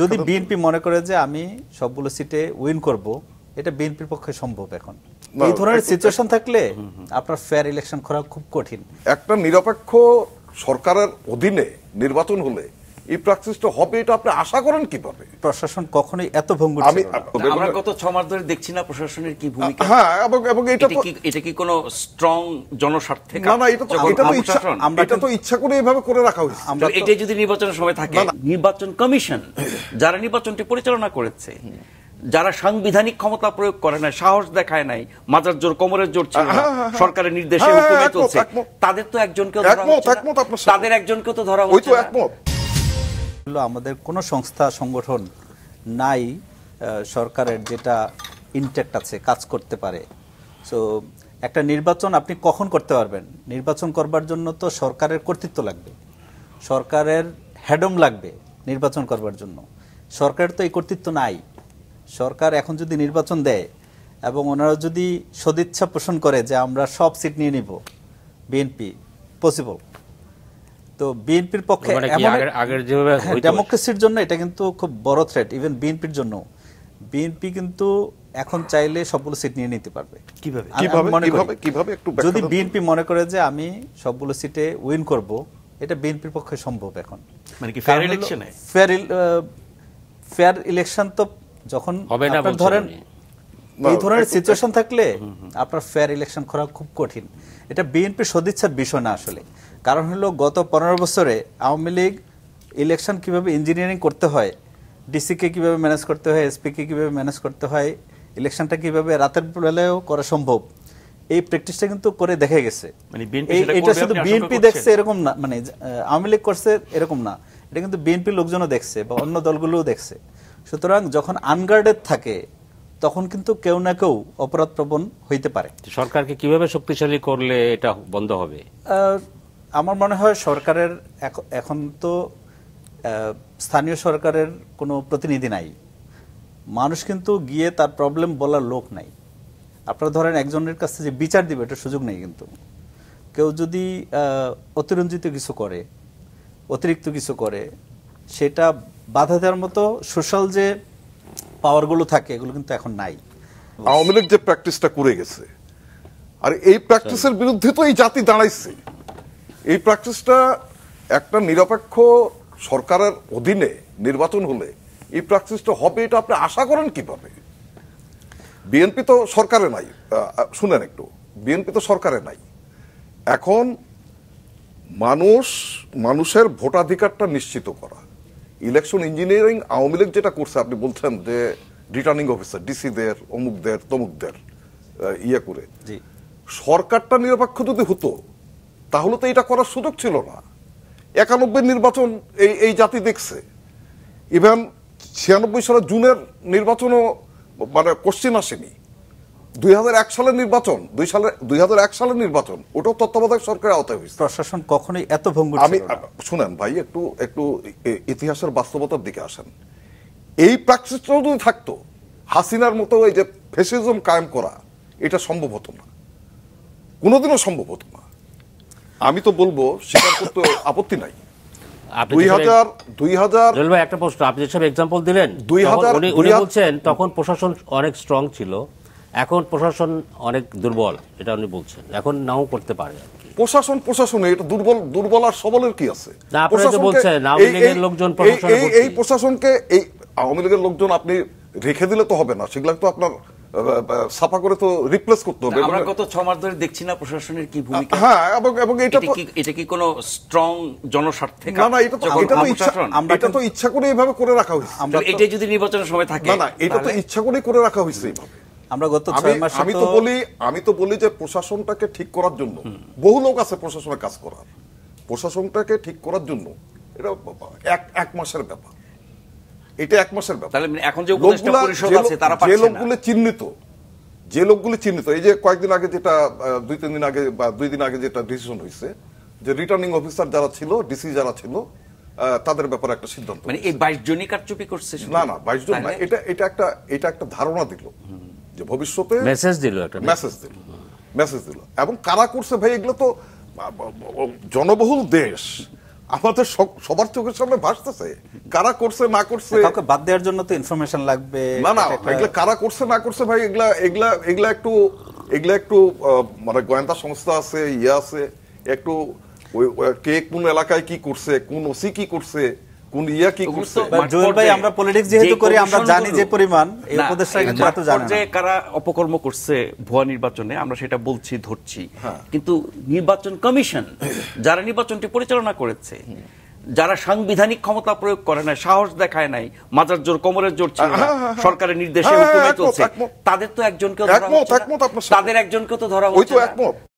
যদি বিএনপি মনে করে যে আমি সবগুলো সিটে উইন করব, এটা বিএনপির পক্ষে সম্ভব। এখন এই ধরনের সিচুয়েশন থাকলে আপনার ফেয়ার ইলেকশন করা খুব কঠিন। একটা নিরপেক্ষ সরকারের অধীনে নির্বাচন হলে এই প্র্যাকটিসটা হবে, এটা আপনি আশা করেন কিভাবে? প্রশাসন কখনোই এত ভঙ্গুর ছিল না। আমরা গত 6 মাস ধরে দেখছি না প্রশাসনের কি ভূমিকা। হ্যাঁ, এবং এটা কি কোনো স্ট্রং জনস্বার্থে? না না, এটা তো ইচ্ছা করে এভাবে করে রাখা হয়েছে। এটাই যদি নির্বাচনের সময় থাকে, নির্বাচন কমিশন যারা নির্বাচনটি পরিচালনা করেছে, যারা সাংবিধানিক ক্ষমতা প্রয়োগ করে নাই, সাহস দেখায় নাই, মাজার জোর কোমরের জোর ছিল না, সরকারের নির্দেশে হুকুমে চলছে, তাদের তো একজনকেও ধরা হচ্ছে না। তাদের একজনকেও তো ধরা হচ্ছে না। আমাদের কোন সংস্থা সংগঠন নাই সরকারের যেটা ইনটেক্ট আছে, কাজ করতে পারে। সো একটা নির্বাচন আপনি কখন করতে পারবেন? নির্বাচন করবার জন্য তো সরকারের কর্তৃত্ব লাগবে, সরকারের হেডম লাগবে নির্বাচন করবার জন্য। সরকারের তো এই কর্তৃত্ব নাই। সরকার এখন যদি নির্বাচন দেয় এবং ওনারা যদি সদিচ্ছা পোষণ করে যে আমরা সব সিট নিয়ে নিব, বিএনপি পসিবল। তো বিএনপির পক্ষে ডেমোক্রেসির জন্য এটা কিন্তু খুব বড় থ্রেট, ইভেন বিএনপির জন্য। বিএনপি কিন্তু এখন চাইলে সবগুলো সিট নিয়ে নিতে পারবে। কিভাবে যদি বিএনপি মনে করে যে আমি সবগুলো সিটে উইন করব, এটা বিএনপির পক্ষে সম্ভব। এখন মানে কি ফেয়ার ইলেকশনে? ফেয়ার ইলেকশন তো যখন আপনার ধরেন এই ধরনের সিচুয়েশন থাকলে আপনার ফেয়ার ইলেকশন করা খুব কঠিন। এটা বিএনপির সদিচ্ছার বিষয় না আসলে। কারণ হলো গত 15 বছরে আওয়ামী লীগ ইলেকশন কিভাবে ইঞ্জিনিয়ারিং করতে হয়, ডিসিকে কিভাবে ম্যানেজ করতে হয়, এসপিকে কিভাবে ম্যানেজ করতে হয়, ইলেকশনটা কিভাবে রাতের বেলায়ও করা সম্ভব, এই প্র্যাকটিসটা কিন্তু করে দেখে গেছে। এটা শুধু বিএনপি দেখছে এরকম না, মানে আওয়ামী লীগ করছে এরকম না, এটা কিন্তু বিএনপি লোকজনও দেখছে বা অন্য দলগুলোও দেখছে। সুতরাং যখন আনগার্ডেড থাকে তখন কিন্তু কেউ না কেউ অপরাধ প্রবণ হইতে পারে। সরকারকে কিভাবে শক্তিশালী করলে এটা বন্ধ হবে? আমার মনে হয় সরকারের এখন তো স্থানীয় সরকারের কোনো প্রতিনিধি নাই, মানুষ কিন্তু গিয়ে তার প্রবলেম বলার লোক নাই। আপনারা ধরেন একজনের কাছে যে বিচার দিবে এটা সুযোগ নেই। কিন্তু কেউ যদি অতিরঞ্জিত কিছু করে, অতিরিক্ত কিছু করে, সেটা বাধা দেওয়ার মতো সোশ্যাল যে পাওয়ারগুলো থাকে এগুলো কিন্তু এখন নাই। আওয়ামী লীগ যে প্র্যাকটিসটা করে গেছে, আর এই প্র্যাকটিসের বিরুদ্ধে তো এই জাতি দাঁড়াইছে। এই প্র্যাকটিসটা একটা নিরপেক্ষ সরকারের অধীনে নির্বাচন হলে এই প্র্যাকটিসটা হবে, এটা আপনি আশা করেন কিভাবে? বিএনপি তো সরকারে নাই, শুনেন একটু, বিএনপি তো সরকারে নাই। এখন মানুষের ভোটাধিকারটা নিশ্চিত করা, ইলেকশন ইঞ্জিনিয়ারিং আওয়ামী লীগ যেটা করছে, আপনি বলছেন যে রিটার্নিং অফিসার ডিসিদের অমুকদের তমুকদের ইয়ে করে, সরকারটা নিরপেক্ষ যদি হতো তাহলে তো এটা করার সুযোগ ছিল না। 91 নির্বাচন এই জাতি দেখছে, ইভেন 96 সালের জুনের নির্বাচনও মানে কোশ্চেন আসেনি। 2001 সালের নির্বাচন, 2001 সালের নির্বাচন, ওটাও তত্ত্বাবধায়ক সরকারের আওতায় হয়েছে। প্রশাসন কখনোই এত ভঙ্গুর ছিল না। শুনেন ভাই, একটু ইতিহাসের বাস্তবতার দিকে আসেন। এই প্র্যাকটিসটাও যদি থাকতো, হাসিনার মতো এই যে ফ্যাসিজম কায়েম করা, এটা সম্ভব হতো না, কোনোদিনও সম্ভব হতো না। আমি তো বলবো স্বীকার করতে আপত্তি নাই। 2000 একটা প্রশ্ন, আপনি যেসব এক্সাম্পল দিলেন, উনি বলছেন তখন প্রশাসন অনেক স্ট্রং ছিল, এখন প্রশাসন অনেক দুর্বল, এটা উনি বলছেন। এখন নাও করতে পারে প্রশাসনে এটা দুর্বল আর সবলের কি আছে? এই প্রশাসনকে এই আওয়ামী লীগের লোকজন আপনি রেখে দিলে তো হবে না, সেগুলো তো আপনার সাফা করে তো রিপ্লেস করতে হবে। আমরা গত 6 মাস ধরে দেখছি না প্রশাসনের কি ভূমিকা। হ্যাঁ, এবং এটা কি কোনো স্ট্রং জনস্বার্থে? না না, এটা তো ইচ্ছা করে এভাবে করে রাখা হয়েছে। এটাই যদি নির্বাচনের সময় থাকে, না না, এটা তো ইচ্ছা করে রাখা হয়েছে এইভাবে। আমরা গত 6 মাস আমি তো বলি যে প্রশাসনটাকে ঠিক করার জন্য বহু লোক আছে প্রশাসনে কাজ করার, প্রশাসনটাকে ঠিক করার জন্য এটা এক মাসের ব্যাপার, এটা 1 মাসের ব্যাপার। এখন যে উপদেষ্টা পরিষদ আছে তারা পাচ্ছে না, যে লোকগুলো চিহ্নিত, এই যে কয়েকদিন আগে যেটা 2-3 দিন আগে বা 2 দিন আগে যেটা ডিসিশন হয়েছে যে রিটার্নিং অফিসার যারা ছিল, ডিসি যারা ছিল, তাদের ব্যাপারে একটা সিদ্ধান্ত। মানে এই 22 জনই কারচুপি করছে? না না, 22 জন না, এটা একটা ধারণা দিল যে ভবিষ্যতে মেসেজ দিল। এবং কারা করছে ভাই, এগুলো তো জনবহুল দেশ, আমাদের সবার চোখের সামনে ভাসতেছে কারা করছে না করছে। কাউকে বাদ দেওয়ার জন্য তো ইনফরমেশন লাগবে। না না, এগুলা কারা করছে না করছে ভাই, এগুলা একটু মানে গোয়েন্দা সংস্থা আছে, আছে একটু কে কোন এলাকায় কি করছে, কোন ওসি কি করছে, কোন কি করছে। জুয়েল ভাই, আমরা পলিটিক্স যেহেতু করি, আমরা জানি যে পরিমাণ এই উপদেশটা কিন্তু এত জানে না। কারা অপকর্ম করছে ভুয়া নির্বাচনে আমরা সেটা বলছি, ধরছি, কিন্তু নির্বাচন কমিশন যারা নির্বাচনটি পরিচালনা করেছে, যারা সাংবিধানিক ক্ষমতা প্রয়োগ করে নাই, সাহস দেখায় নাই, মাজার জোর কোমরের জোর ছিল না, সরকারের নির্দেশে হুকুমে চলছে, তাদের তো একজনকেও ধরা হচ্ছে না, তাদের একজনকেও তো ধরা হচ্ছে না।